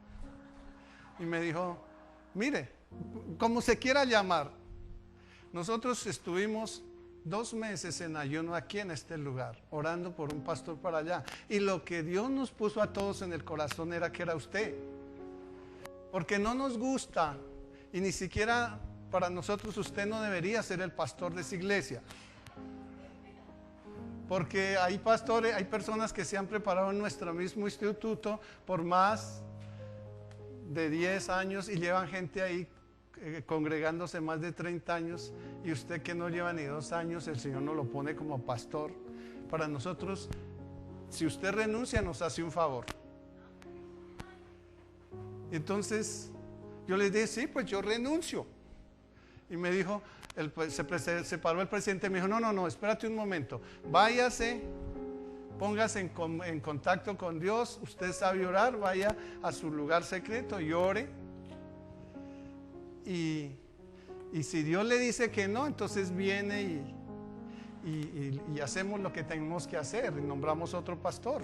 Y me dijo, mire, como se quiera llamar, nosotros estuvimos 2 meses en ayuno aquí en este lugar, orando por un pastor para allá. Y lo que Dios nos puso a todos en el corazón era que era usted. Porque no nos gusta, y ni siquiera para nosotros usted no debería ser el pastor de esa iglesia. Porque hay pastores, hay personas que se han preparado en nuestro mismo instituto por más de 10 años y llevan gente ahí congregándose más de 30 años, y usted que no lleva ni 2 años, el Señor nos lo pone como pastor. Para nosotros, si usted renuncia, nos hace un favor. Entonces yo le dije, sí, pues yo renuncio. Y me dijo, se paró el presidente y me dijo, no, espérate un momento, váyase, póngase en contacto con Dios, usted sabe orar, vaya a su lugar secreto y ore. Y si Dios le dice que no, entonces viene y hacemos lo que tenemos que hacer, y nombramos otro pastor.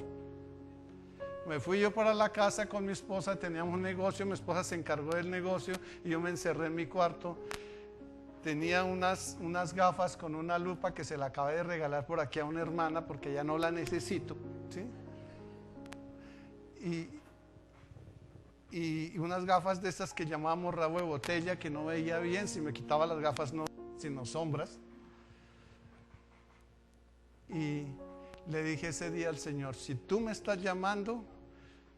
Me fui yo para la casa con mi esposa, teníamos un negocio, mi esposa se encargó del negocio y yo me encerré en mi cuarto. Tenía unas gafas con una lupa que se la acabé de regalar por aquí a una hermana porque ya no la necesito, ¿sí? Y unas gafas de esas que llamábamos rabo de botella, que no veía bien, si me quitaba las gafas no, sino sombras. Y le dije ese día al Señor, si tú me estás llamando,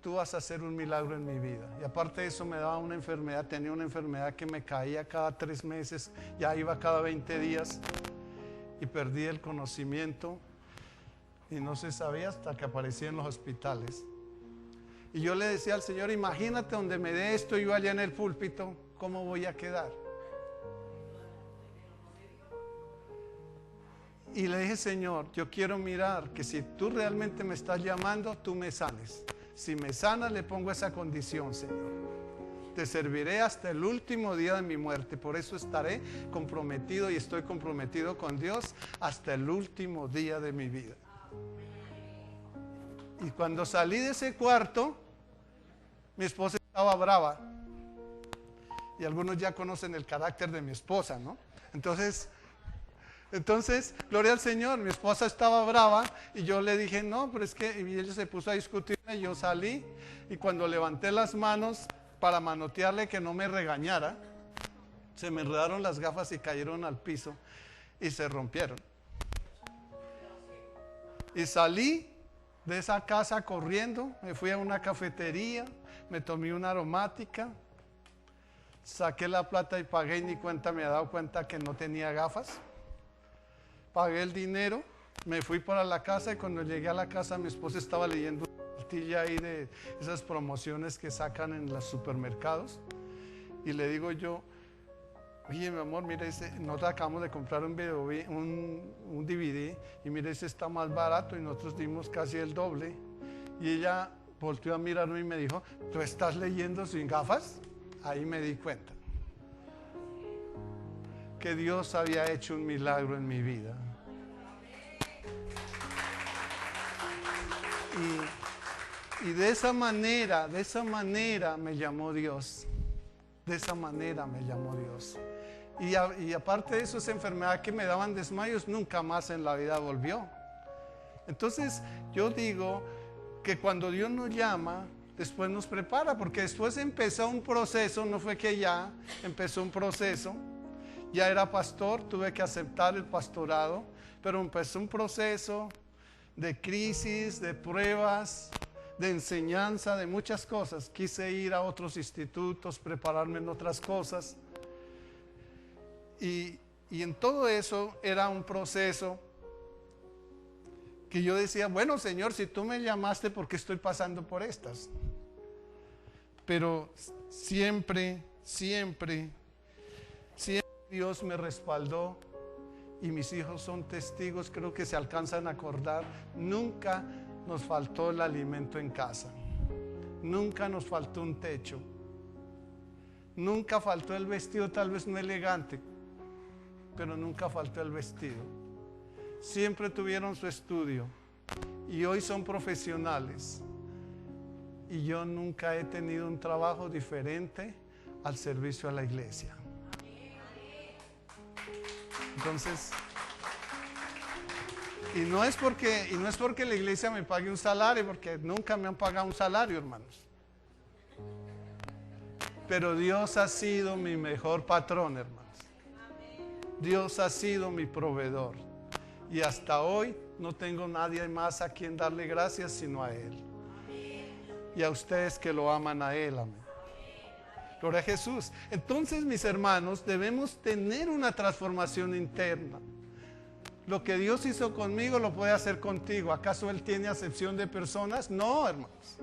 tú vas a hacer un milagro en mi vida. Y aparte de eso me daba una enfermedad, tenía una enfermedad que me caía cada 3 meses, ya iba cada 20 días y perdí el conocimiento y no se sabía hasta que aparecía en los hospitales. Y yo le decía al Señor, imagínate donde me dé esto, yo allá en el púlpito, ¿cómo voy a quedar? Y le dije, Señor, yo quiero mirar que si tú realmente me estás llamando, tú me sanes. Si me sanas, le pongo esa condición, Señor. Te serviré hasta el último día de mi muerte. Por eso estaré comprometido y estoy comprometido con Dios hasta el último día de mi vida. Y cuando salí de ese cuarto, mi esposa estaba brava. Y algunos ya conocen el carácter de mi esposa, ¿no? Entonces, gloria al Señor, mi esposa estaba brava y yo le dije, no, pero es que, y ella se puso a discutirme, y yo salí, y cuando levanté las manos para manotearle que no me regañara, se me enredaron las gafas y cayeron al piso y se rompieron. Y salí de esa casa corriendo, me fui a una cafetería, me tomé una aromática, saqué la plata y pagué, y ni cuenta me había dado cuenta que no tenía gafas. Pagué el dinero, me fui para la casa, y cuando llegué a la casa mi esposa estaba leyendo una cartilla ahí de esas promociones que sacan en los supermercados, y le digo yo, oye mi amor, mira, nosotros acabamos de comprar un DVD, y mira, ese está más barato, y nosotros dimos casi el doble. Y ella volteó a mirarme y me dijo, ¿tú estás leyendo sin gafas? Ahí me di cuenta que Dios había hecho un milagro en mi vida. Y de esa manera me llamó Dios. De esa manera me llamó Dios. Y aparte de eso, esa enfermedad que me daban desmayos, nunca más en la vida volvió. Entonces, yo digo que cuando Dios nos llama, después nos prepara, porque después empezó un proceso, no fue que ya empezó un proceso. Ya era pastor, tuve que aceptar el pastorado, pero empezó un proceso de crisis, de pruebas, de enseñanza, de muchas cosas. Quise ir a otros institutos, prepararme en otras cosas. Y en todo eso era un proceso que yo decía, bueno, Señor, si tú me llamaste, ¿por qué estoy pasando por estas? Pero siempre Dios me respaldó, y mis hijos son testigos, creo que se alcanzan a acordar. Nunca nos faltó el alimento en casa, nunca nos faltó un techo, nunca faltó el vestido, tal vez no elegante, pero nunca faltó el vestido. Siempre tuvieron su estudio y hoy son profesionales, y yo nunca he tenido un trabajo diferente al servicio a la iglesia. Entonces, y no es porque la iglesia me pague un salario, porque nunca me han pagado un salario, hermanos. Pero Dios ha sido mi mejor patrón, hermanos. Dios ha sido mi proveedor. Y hasta hoy no tengo nadie más a quien darle gracias sino a Él. Y a ustedes que lo aman a Él, amén. Gloria a Jesús. Entonces, mis hermanos, debemos tener una transformación interna. Lo que Dios hizo conmigo lo puede hacer contigo. ¿Acaso Él tiene acepción de personas? No, hermanos.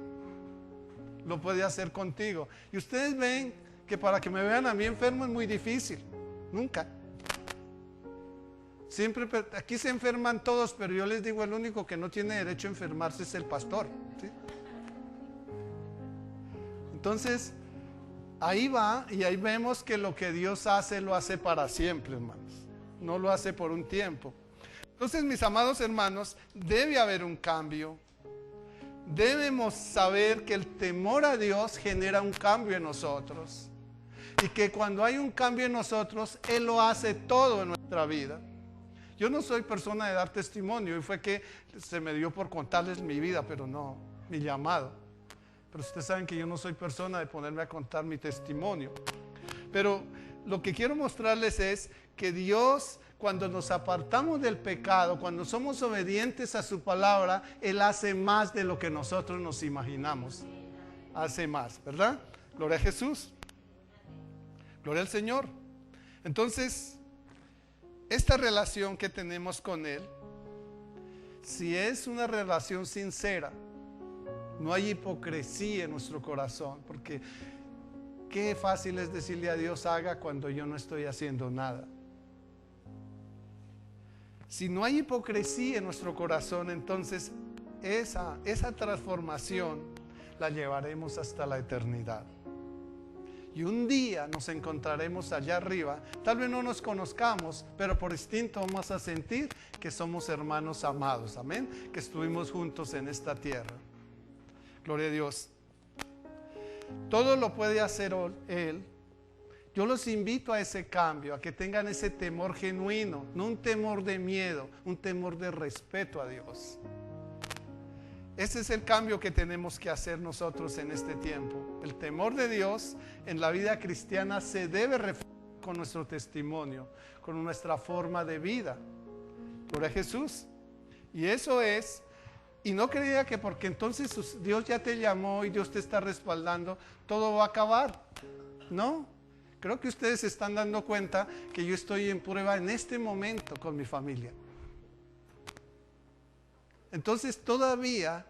Lo puede hacer contigo. Y ustedes ven que para que me vean a mí enfermo es muy difícil. Nunca. Siempre, aquí se enferman todos, pero yo les digo, el único que no tiene derecho a enfermarse es el pastor, ¿sí? Entonces, ahí va, y ahí vemos que lo que Dios hace, lo hace para siempre, hermanos. No lo hace por un tiempo. Entonces, mis amados hermanos, debe haber un cambio. Debemos saber que el temor a Dios genera un cambio en nosotros. Y que cuando hay un cambio en nosotros, Él lo hace todo en nuestra vida. Yo no soy persona de dar testimonio, y fue que se me dio por contarles mi vida, pero no, mi llamado. Pero ustedes saben que yo no soy persona de ponerme a contar mi testimonio. Pero lo que quiero mostrarles es que Dios, cuando nos apartamos del pecado, cuando somos obedientes a su palabra, Él hace más de lo que nosotros nos imaginamos. Hace más, ¿verdad? Gloria a Jesús. Gloria al Señor. Entonces, esta relación que tenemos con Él, si es una relación sincera, no hay hipocresía en nuestro corazón, porque qué fácil es decirle a Dios haga cuando yo no estoy haciendo nada. Si no hay hipocresía en nuestro corazón, entonces esa transformación la llevaremos hasta la eternidad. Y un día nos encontraremos allá arriba. Tal vez no nos conozcamos, pero por instinto vamos a sentir que somos hermanos amados. Amén. Que estuvimos juntos en esta tierra. Gloria a Dios. Todo lo puede hacer Él. Yo los invito a ese cambio, a que tengan ese temor genuino, no un temor de miedo, un temor de respeto a Dios. Ese es el cambio que tenemos que hacer nosotros en este tiempo. El temor de Dios en la vida cristiana se debe reflejar con nuestro testimonio, con nuestra forma de vida. Gloria a Jesús. Y eso es, y no creía que porque entonces Dios ya te llamó y Dios te está respaldando, todo va a acabar. No, creo que ustedes se están dando cuenta que yo estoy en prueba en este momento con mi familia. Entonces todavía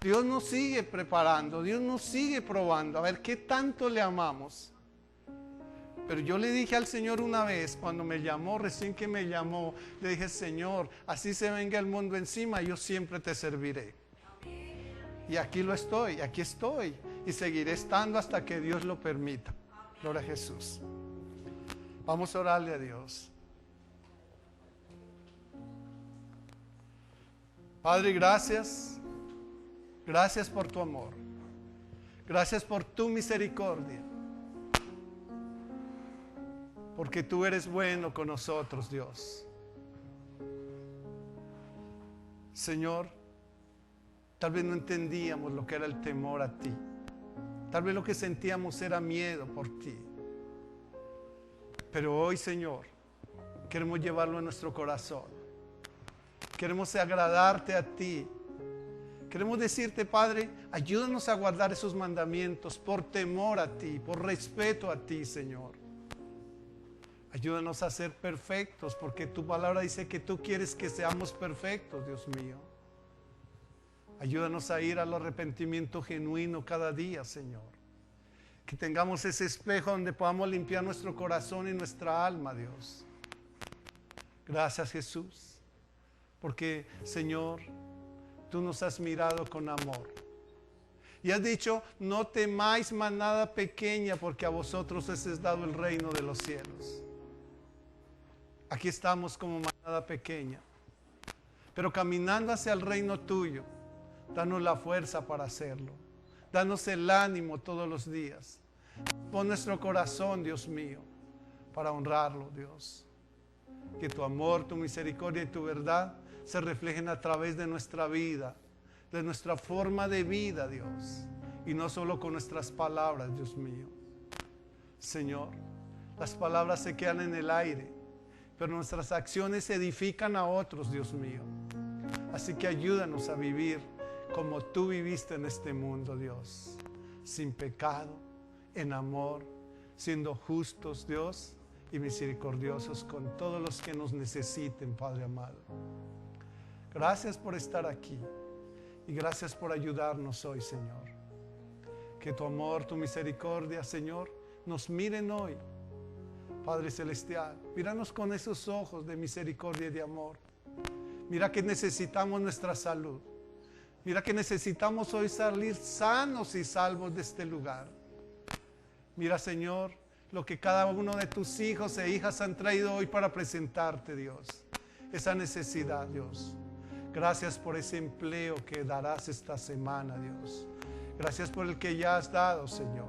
Dios nos sigue preparando, Dios nos sigue probando, a ver qué tanto le amamos. Pero yo le dije al Señor una vez, cuando me llamó, recién que me llamó, le dije, Señor, así se venga el mundo encima, yo siempre te serviré. Y aquí estoy, y seguiré estando hasta que Dios lo permita. Gloria a Jesús. Vamos a orarle a Dios. Padre, gracias. Gracias por tu amor. Gracias por tu misericordia. Porque tú eres bueno con nosotros, Dios. Señor, tal vez no entendíamos lo que era el temor a ti. Tal vez lo que sentíamos era miedo por ti. Pero hoy, Señor, queremos llevarlo en nuestro corazón. Queremos agradarte a ti. Queremos decirte, Padre, ayúdanos a guardar esos mandamientos por temor a ti, por respeto a ti, Señor. Ayúdanos a ser perfectos, porque tu palabra dice que tú quieres que seamos perfectos, Dios mío. Ayúdanos a ir al arrepentimiento genuino cada día, Señor. Que tengamos ese espejo donde podamos limpiar nuestro corazón y nuestra alma, Dios. Gracias, Jesús. Porque, Señor, tú nos has mirado con amor. Y has dicho, no temáis manada pequeña, porque a vosotros os es dado el reino de los cielos. Aquí estamos como manada pequeña, pero caminando hacia el reino tuyo. Danos la fuerza para hacerlo. Danos el ánimo todos los días. Pon nuestro corazón, Dios mío, para honrarlo, Dios. Que tu amor, tu misericordia y tu verdad se reflejen a través de nuestra vida, de nuestra forma de vida, Dios. Y no solo con nuestras palabras, Dios mío. Señor, las palabras se quedan en el aire, pero nuestras acciones edifican a otros, Dios mío. Así que ayúdanos a vivir como tú viviste en este mundo, Dios, sin pecado, en amor, siendo justos, Dios, y misericordiosos con todos los que nos necesiten, Padre amado. Gracias por estar aquí y gracias por ayudarnos hoy, Señor. Que tu amor, tu misericordia, Señor, nos miren hoy, Padre Celestial. Míranos con esos ojos de misericordia y de amor. Mira que necesitamos nuestra salud. Mira que necesitamos hoy salir sanos y salvos de este lugar. Mira, Señor, lo que cada uno de tus hijos e hijas han traído hoy para presentarte, Dios. Esa necesidad, Dios. Gracias por ese empleo que darás esta semana, Dios. Gracias por el que ya has dado, Señor.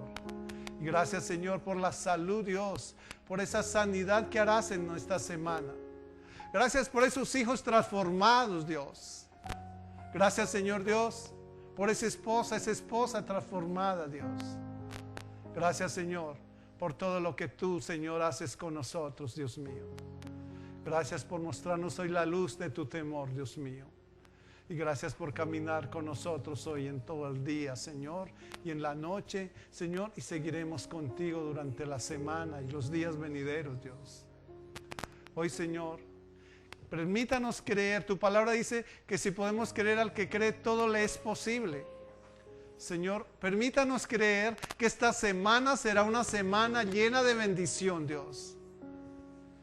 Y gracias, Señor, por la salud, Dios. Por esa sanidad que harás en esta semana. Gracias por esos hijos transformados, Dios. Gracias, Señor Dios, por esa esposa transformada, Dios. Gracias, Señor, por todo lo que tú, Señor, haces con nosotros, Dios mío. Gracias por mostrarnos hoy la luz de tu temor, Dios mío. Y gracias por caminar con nosotros hoy en todo el día, Señor, y en la noche, Señor, y seguiremos contigo durante la semana y los días venideros, Dios. Hoy, Señor, permítanos creer. Tu palabra dice que si podemos creer al que cree, todo le es posible. Señor, permítanos creer que esta semana será una semana llena de bendición, Dios.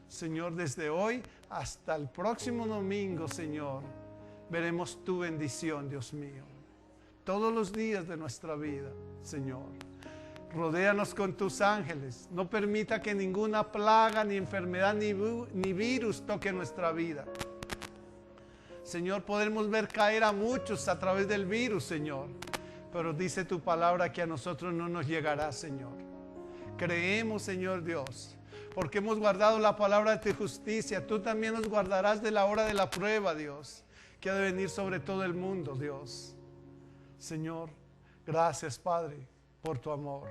Señor, desde hoy hasta el próximo domingo, Señor, veremos tu bendición, Dios mío. Todos los días de nuestra vida, Señor. Rodéanos con tus ángeles. No permita que ninguna plaga, ni enfermedad, ni virus toque nuestra vida. Señor, podemos ver caer a muchos a través del virus, Señor. Pero dice tu palabra que a nosotros no nos llegará, Señor. Creemos, Señor Dios, porque hemos guardado la palabra de tu justicia. Tú también nos guardarás de la hora de la prueba, Dios, que ha de venir sobre todo el mundo, Dios. Señor, gracias, Padre, por tu amor.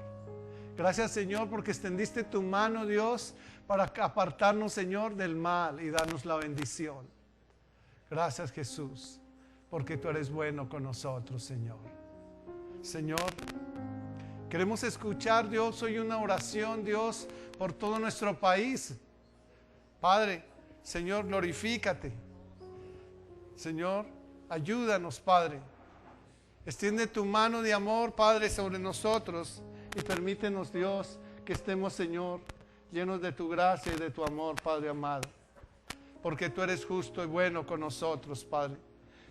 Gracias, Señor, porque extendiste tu mano, Dios, para apartarnos, Señor, del mal y darnos la bendición. Gracias, Jesús, porque tú eres bueno con nosotros, Señor. Señor, queremos escuchar, Dios, hoy una oración, Dios, por todo nuestro país. Padre, Señor, glorifícate. Señor, ayúdanos, Padre. Extiende tu mano de amor, Padre, sobre nosotros y permítenos, Dios, que estemos, Señor, llenos de tu gracia y de tu amor, Padre amado. Porque tú eres justo y bueno con nosotros, Padre.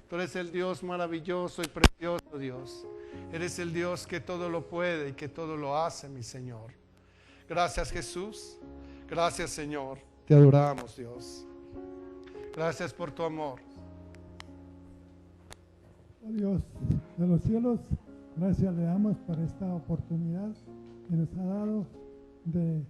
Tú eres el Dios maravilloso y precioso, Dios. Eres el Dios que todo lo puede y que todo lo hace, mi Señor. Gracias, Jesús. Gracias, Señor. Te adoramos, Dios. Gracias por tu amor. Oh Dios de los cielos, gracias le damos por esta oportunidad que nos ha dado de